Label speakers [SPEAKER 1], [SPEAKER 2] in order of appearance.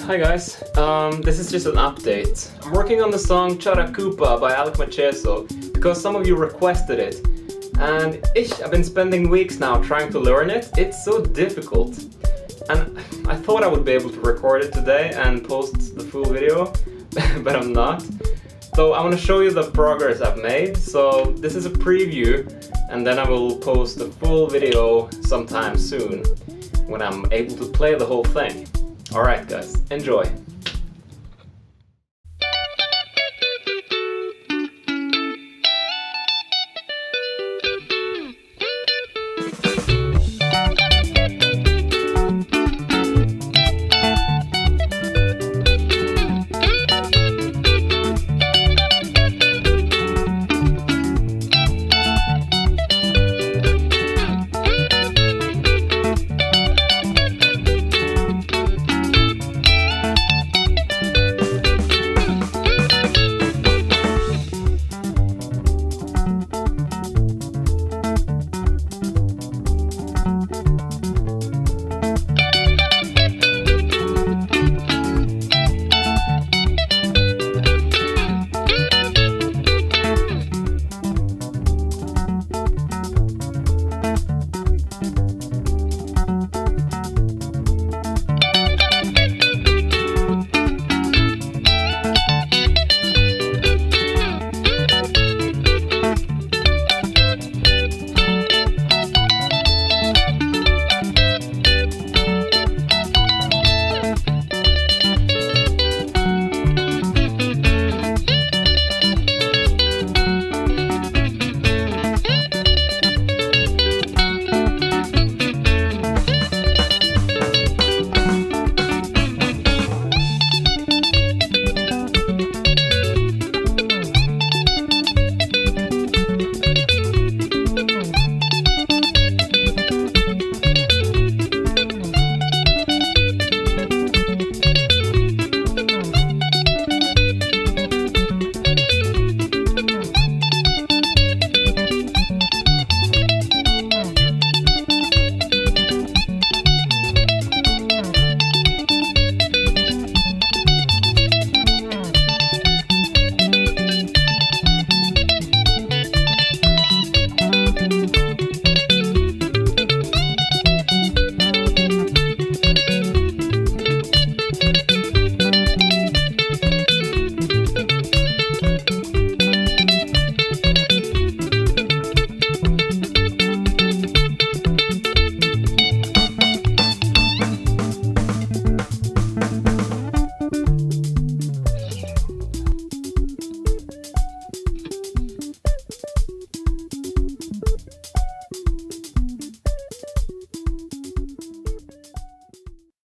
[SPEAKER 1] Hi guys, this is just an update. I'm working on the song Characupa by Alec Macheso because some of you requested it. And I've been spending weeks now trying to learn it. It's so difficult. And I thought I would be able to record it today and post the full video, but I'm not. So I want to show you the progress I've made. So this is a preview, and then I will post the full video sometime soon when I'm able to play the whole thing. Alright guys, enjoy!